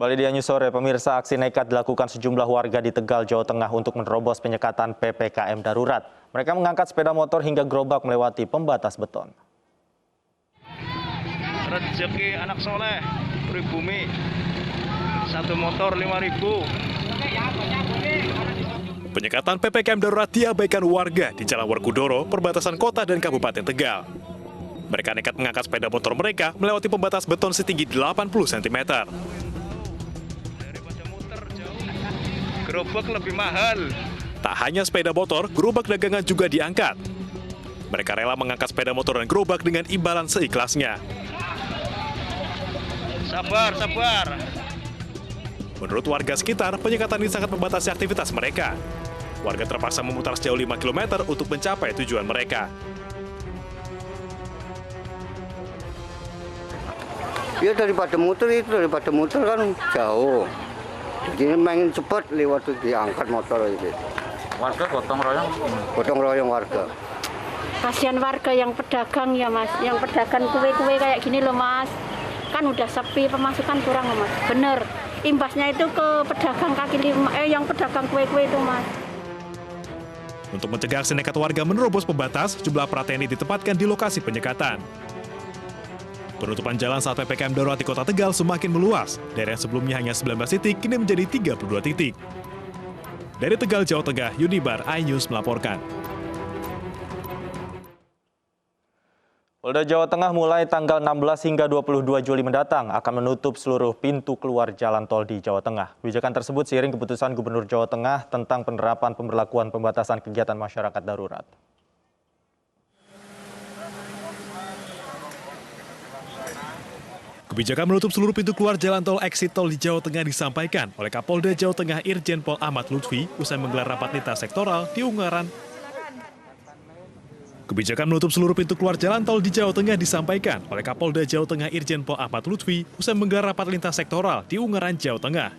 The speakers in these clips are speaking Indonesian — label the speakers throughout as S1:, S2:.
S1: Kembali di News Sore, pemirsa, aksi nekat dilakukan sejumlah warga di Tegal, Jawa Tengah untuk menerobos penyekatan PPKM darurat. Mereka mengangkat sepeda motor hingga gerobak melewati pembatas beton.
S2: Rezeki anak soleh, pribumi, satu motor 5.000.
S3: Penyekatan PPKM darurat diabaikan warga di Jalan Werkudara, perbatasan kota dan Kabupaten Tegal. Mereka nekat mengangkat sepeda motor mereka melewati pembatas beton setinggi 80 cm.
S2: Gerobak lebih mahal.
S3: Tak hanya sepeda motor, gerobak dagangan juga diangkat. Mereka rela mengangkat sepeda motor dan gerobak dengan imbalan seikhlasnya.
S2: Sabar.
S3: Menurut warga sekitar, penyekatan ini sangat membatasi aktivitas mereka. Warga terpaksa memutar sejauh 5 km untuk mencapai tujuan mereka.
S4: Ya daripada muter kan jauh. Jadi main cepat lewat itu diangkat motor itu.
S5: Warga gotong royong?
S4: Gotong royong warga.
S6: Kasihan warga yang pedagang ya mas, yang pedagang kue-kue kayak gini loh mas. Kan udah sepi, pemasukan kurang loh mas. Bener, imbasnya itu ke pedagang kaki lima, yang pedagang kue-kue itu mas.
S3: Untuk mencegah aksi nekat warga menerobos pembatas, jumlah aparat TNI ditempatkan di lokasi penyekatan. Penutupan jalan saat PPKM darurat di Kota Tegal semakin meluas. Dari yang sebelumnya hanya 19 titik, kini menjadi 32 titik. Dari Tegal, Jawa Tengah, Yunibar, iNews melaporkan.
S1: Polda Jawa Tengah mulai tanggal 16 hingga 22 Juli mendatang akan menutup seluruh pintu keluar jalan tol di Jawa Tengah. Kebijakan tersebut seiring keputusan Gubernur Jawa Tengah tentang penerapan pemberlakuan pembatasan kegiatan masyarakat darurat.
S3: Kebijakan menutup seluruh pintu keluar jalan tol exit tol di Jawa Tengah disampaikan oleh Kapolda Jawa Tengah Irjen Pol Ahmad Lutfi usai menggelar rapat lintas sektoral di Ungaran. Kebijakan menutup seluruh pintu keluar jalan tol di Jawa Tengah disampaikan oleh Kapolda Jawa Tengah Irjen Pol Ahmad Lutfi usai menggelar rapat lintas sektoral di Ungaran, Jawa Tengah.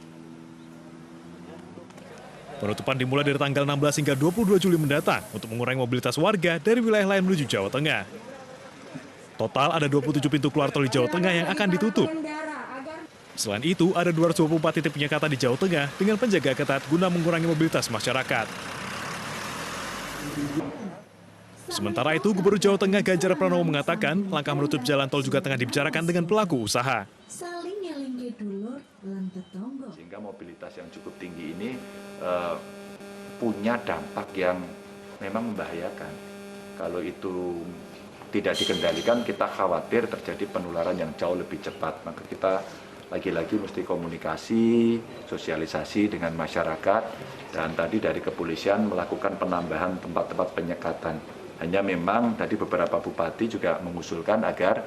S3: Penutupan dimulai dari tanggal 16 hingga 22 Juli mendatang untuk mengurangi mobilitas warga dari wilayah lain menuju Jawa Tengah. Total ada 27 pintu keluar tol di Jawa Tengah yang akan ditutup. Selain itu, ada 224 titik penyekatan di Jawa Tengah dengan penjaga ketat guna mengurangi mobilitas masyarakat. Sementara itu, Gubernur Jawa Tengah Ganjar Pranowo mengatakan langkah menutup jalan tol juga tengah dibicarakan dengan pelaku usaha.
S5: Sehingga mobilitas yang cukup tinggi ini punya dampak yang memang membahayakan. Kalau itu tidak dikendalikan, kita khawatir terjadi penularan yang jauh lebih cepat. Maka kita lagi-lagi mesti komunikasi, sosialisasi dengan masyarakat, dan tadi dari kepolisian melakukan penambahan tempat-tempat penyekatan. Hanya memang tadi beberapa bupati juga mengusulkan agar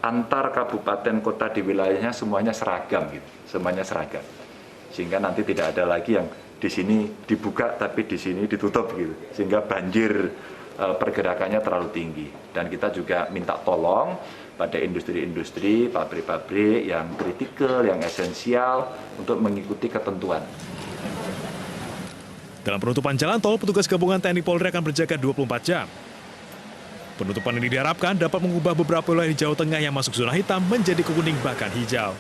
S5: antar kabupaten kota di wilayahnya semuanya seragam, gitu. Semuanya seragam. Sehingga nanti tidak ada lagi yang di sini dibuka tapi di sini ditutup, gitu. Sehingga banjir pergerakannya terlalu tinggi. Dan kita juga minta tolong pada industri-industri, pabrik-pabrik yang kritikal, yang esensial untuk mengikuti ketentuan.
S3: Dalam penutupan jalan tol, petugas gabungan TNI Polri akan berjaga 24 jam. Penutupan ini diharapkan dapat mengubah beberapa wilayah di Jawa Tengah yang masuk zona hitam menjadi kuning bahkan hijau.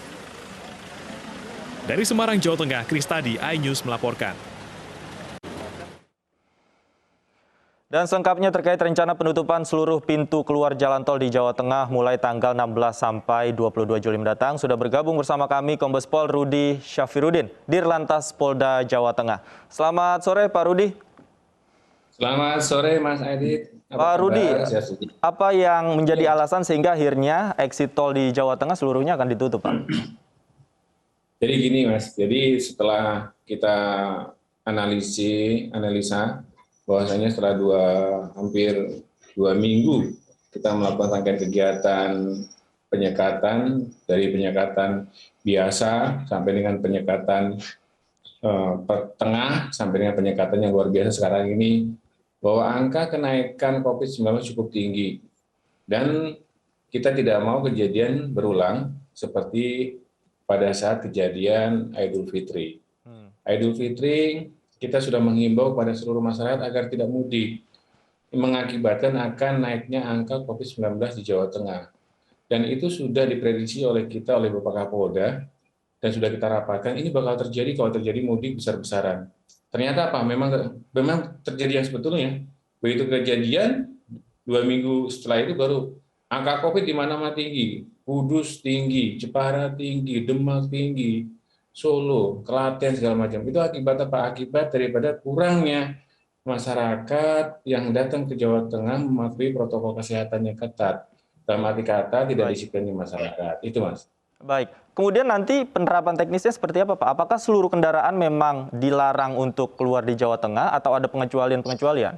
S3: Dari Semarang, Jawa Tengah, Kristadi, iNews melaporkan.
S1: Dan selengkapnya terkait rencana penutupan seluruh pintu keluar jalan tol di Jawa Tengah mulai tanggal 16 sampai 22 Juli mendatang, sudah bergabung bersama kami Kombes Pol Rudi Syafirudin, Dirlantas Polda Jawa Tengah. Selamat sore Pak Rudi.
S7: Selamat sore Mas Adit.
S1: Pak Rudi, apa yang menjadi alasan sehingga akhirnya exit tol di Jawa Tengah seluruhnya akan ditutup, Pak?
S7: Jadi gini Mas, jadi setelah kita analisa, bahwasanya setelah hampir 2 minggu kita melakukan rangkaian kegiatan penyekatan, dari penyekatan biasa sampai dengan penyekatan tengah sampai dengan penyekatan yang luar biasa sekarang ini, bahwa angka kenaikan COVID-19 cukup tinggi dan kita tidak mau kejadian berulang seperti pada saat kejadian Idul Fitri. Idul Fitri kita sudah menghimbau kepada seluruh masyarakat agar tidak mudik, mengakibatkan akan naiknya angka COVID-19 di Jawa Tengah. Dan itu sudah diprediksi oleh kita, oleh Bapak Kapolda, dan sudah kita rapatkan, ini bakal terjadi kalau terjadi mudik besar-besaran. Ternyata apa? Memang terjadi yang sebetulnya. Begitu kejadian, 2 minggu setelah itu baru angka COVID di mana-mana tinggi. Kudus tinggi, Jepara tinggi, Demak tinggi, Solo, Klaten, segala macam. Itu akibat apa? Akibat daripada kurangnya masyarakat yang datang ke Jawa Tengah mematuhi protokol kesehatan yang ketat. Dalam arti kata, tidak disiplin di masyarakat. Itu, Mas.
S1: Baik. Kemudian nanti penerapan teknisnya seperti apa, Pak? Apakah seluruh kendaraan memang dilarang untuk keluar di Jawa Tengah atau ada pengecualian-pengecualian?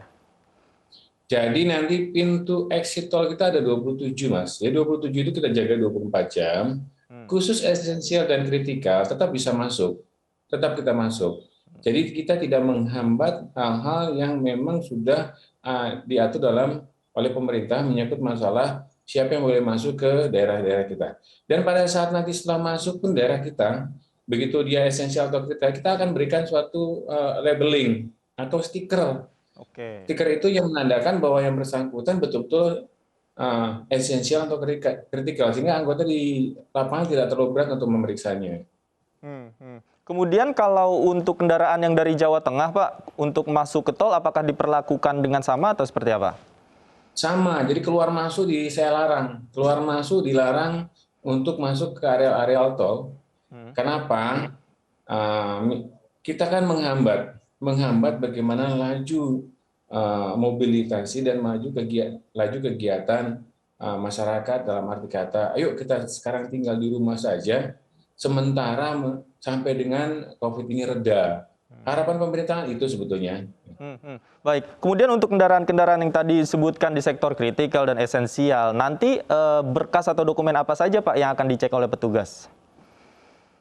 S7: Jadi nanti pintu exit tol kita ada 27, Mas. Ya 27 itu kita jaga 24 jam. Khusus esensial dan kritikal tetap bisa masuk. Tetap kita masuk. Jadi kita tidak menghambat hal-hal yang memang sudah diatur oleh pemerintah menyangkut masalah siapa yang boleh masuk ke daerah-daerah kita. Dan pada saat nanti setelah masuk pun daerah kita, begitu dia esensial atau kritikal, kita akan berikan suatu labeling atau stiker.
S1: Oke.
S7: Stiker itu yang menandakan bahwa yang bersangkutan betul-betul esensial atau kritikal, sehingga anggota di lapangan tidak terlalu berat untuk memeriksanya.
S1: Kemudian kalau untuk kendaraan yang dari Jawa Tengah, Pak, untuk masuk ke tol apakah diperlakukan dengan sama atau seperti apa?
S7: Sama, jadi keluar masuk saya larang. Keluar masuk dilarang untuk masuk ke areal tol. Kenapa? Kita kan menghambat bagaimana laju mobilitasi dan laju kegiatan masyarakat, dalam arti kata, ayo kita sekarang tinggal di rumah saja, sementara sampai dengan COVID ini reda. Harapan pemerintah itu sebetulnya.
S1: Baik, kemudian untuk kendaraan-kendaraan yang tadi disebutkan di sektor kritikal dan esensial, nanti berkas atau dokumen apa saja, Pak, yang akan dicek oleh petugas?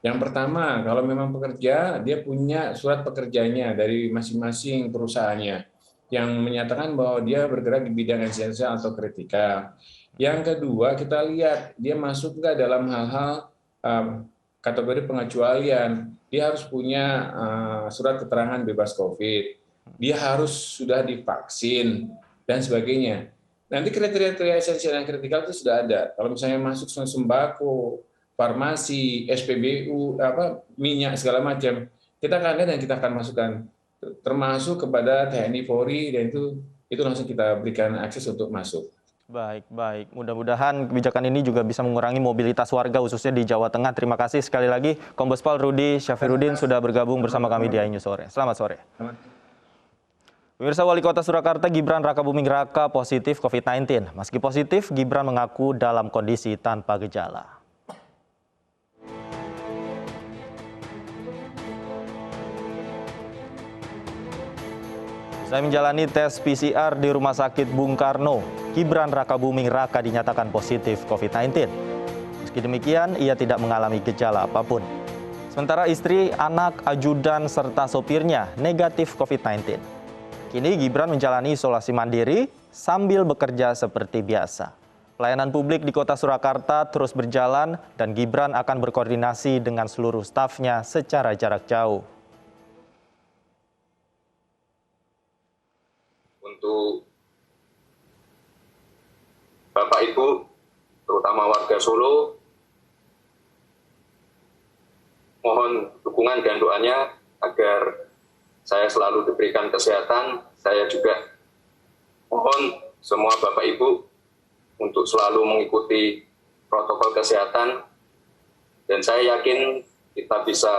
S7: Yang pertama, kalau memang pekerja, dia punya surat pekerjanya dari masing-masing perusahaannya yang menyatakan bahwa dia bergerak di bidang esensial atau kritikal. Yang kedua, kita lihat dia masuk nggak dalam hal-hal kategori pengecualian. Dia harus punya surat keterangan bebas COVID. Dia harus sudah divaksin dan sebagainya. Nanti kriteria esensial dan kritikal itu sudah ada. Kalau misalnya masuk sembako, farmasi, SPBU, minyak segala macam, kita akan lihat dan kita akan masukkan, termasuk kepada TNI Polri, dan itu langsung kita berikan akses untuk masuk.
S1: Baik. Mudah-mudahan kebijakan ini juga bisa mengurangi mobilitas warga khususnya di Jawa Tengah. Terima kasih sekali lagi Kombes Pol Rudi Syafirudin sudah bergabung bersama kami di iNews Sore. Selamat sore. Pemirsa, Wali Kota Surakarta Gibran Rakabuming Raka positif COVID-19. Meski positif, Gibran mengaku dalam kondisi tanpa gejala. Setelah menjalani tes PCR di Rumah Sakit Bung Karno, Gibran Rakabuming Raka dinyatakan positif COVID-19. Meski demikian, ia tidak mengalami gejala apapun. Sementara istri, anak, ajudan, serta sopirnya negatif COVID-19. Kini Gibran menjalani isolasi mandiri sambil bekerja seperti biasa. Pelayanan publik di Kota Surakarta terus berjalan dan Gibran akan berkoordinasi dengan seluruh stafnya secara jarak jauh.
S8: Untuk Bapak Ibu, terutama warga Solo, mohon dukungan dan doanya agar saya selalu diberikan kesehatan. Saya juga mohon semua Bapak Ibu untuk selalu mengikuti protokol kesehatan, dan saya yakin kita bisa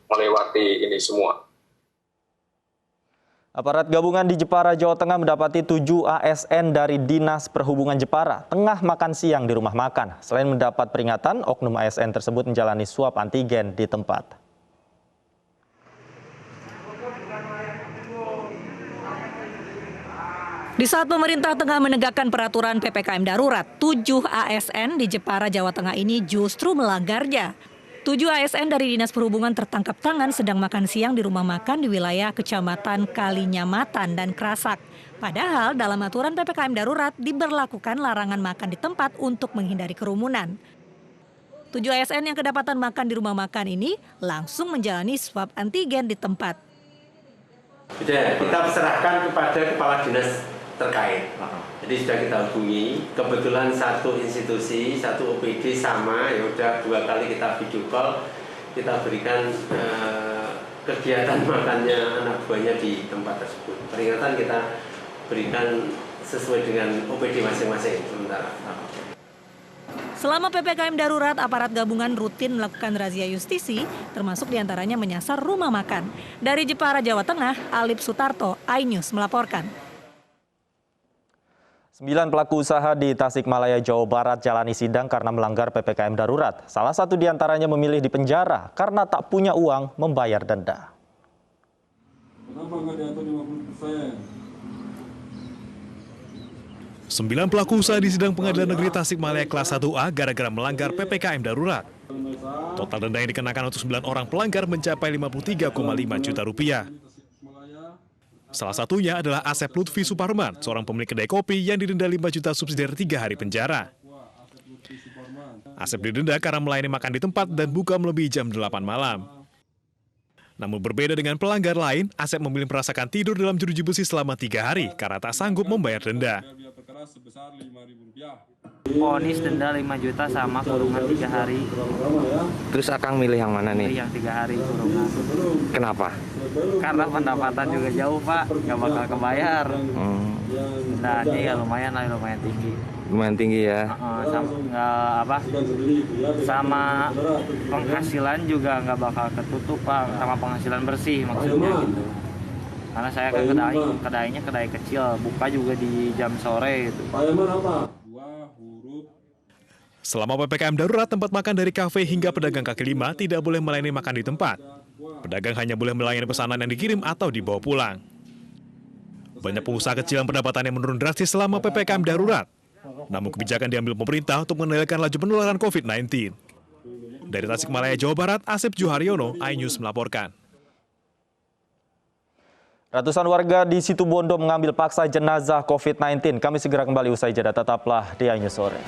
S8: melewati ini semua.
S1: Aparat gabungan di Jepara, Jawa Tengah mendapati 7 ASN dari Dinas Perhubungan Jepara tengah makan siang di rumah makan. Selain mendapat peringatan, oknum ASN tersebut menjalani swab antigen di tempat.
S9: Di saat pemerintah tengah menegakkan peraturan PPKM darurat, 7 ASN di Jepara, Jawa Tengah ini justru melanggarnya. 7 ASN dari Dinas Perhubungan tertangkap tangan sedang makan siang di rumah makan di wilayah Kecamatan Kalinyamatan dan Krasak. Padahal dalam aturan PPKM darurat diberlakukan larangan makan di tempat untuk menghindari kerumunan. 7 ASN yang kedapatan makan di rumah makan ini langsung menjalani swab antigen di tempat.
S10: Kita serahkan kepada Kepala Dinas terkait. Jadi sudah kita hubungi, kebetulan satu institusi, satu OPD sama, ya udah 2 kali kita video call, kita berikan kegiatan makannya anak buahnya di tempat tersebut. Peringatan kita berikan sesuai dengan OPD masing-masing sementara.
S9: Selama PPKM darurat, aparat gabungan rutin melakukan razia justisi, termasuk diantaranya menyasar rumah makan. Dari Jepara, Jawa Tengah, Alip Sutarto, iNews melaporkan.
S1: 9 pelaku usaha di Tasikmalaya, Jawa Barat jalani sidang karena melanggar PPKM darurat. Salah satu diantaranya memilih di penjara karena tak punya uang membayar denda.
S11: Kenapa nggak diatur 50%?
S3: 9 pelaku usaha di sidang Pengadilan Negeri Tasikmalaya kelas 1A gara-gara melanggar PPKM darurat. Total denda yang dikenakan untuk 9 orang pelanggar mencapai 53,5 juta rupiah. Salah satunya adalah Asep Lutfi Suparman, seorang pemilik kedai kopi yang didenda 5 juta subsidiar 3 hari penjara. Asep didenda karena melayani makan di tempat dan buka melebihi jam 8 malam. Namun berbeda dengan pelanggar lain, Asep memilih merasakan tidur dalam jeruji besi selama 3 hari karena tak sanggup membayar denda.
S12: Vonis denda 5 juta sama kurungan 3 hari.
S13: Terus Akang milih yang mana nih?
S12: Yang 3 hari kurungan.
S13: Kenapa?
S12: Karena pendapatan juga jauh, Pak, nggak bakal kebayar. Dendanya ya lumayan tinggi.
S13: Lumayan tinggi ya.
S12: Sama penghasilan juga nggak bakal ketutup, Pak, sama penghasilan bersih maksudnya gitu. Karena saya kan kedainya kedai kecil, buka juga di jam sore gitu.
S3: Selama PPKM darurat, tempat makan dari kafe hingga pedagang kaki lima tidak boleh melayani makan di tempat. Pedagang hanya boleh melayani pesanan yang dikirim atau dibawa pulang. Banyak pengusaha kecil yang pendapatannya menurun drastis selama PPKM darurat. Namun kebijakan diambil pemerintah untuk mengendalikan laju penularan COVID-19. Dari Tasikmalaya, Jawa Barat, Asep Juharyono, iNews melaporkan.
S1: Ratusan warga di Situbondo mengambil paksa jenazah COVID-19. Kami segera kembali usai jeda, tetaplah di iNews Sore.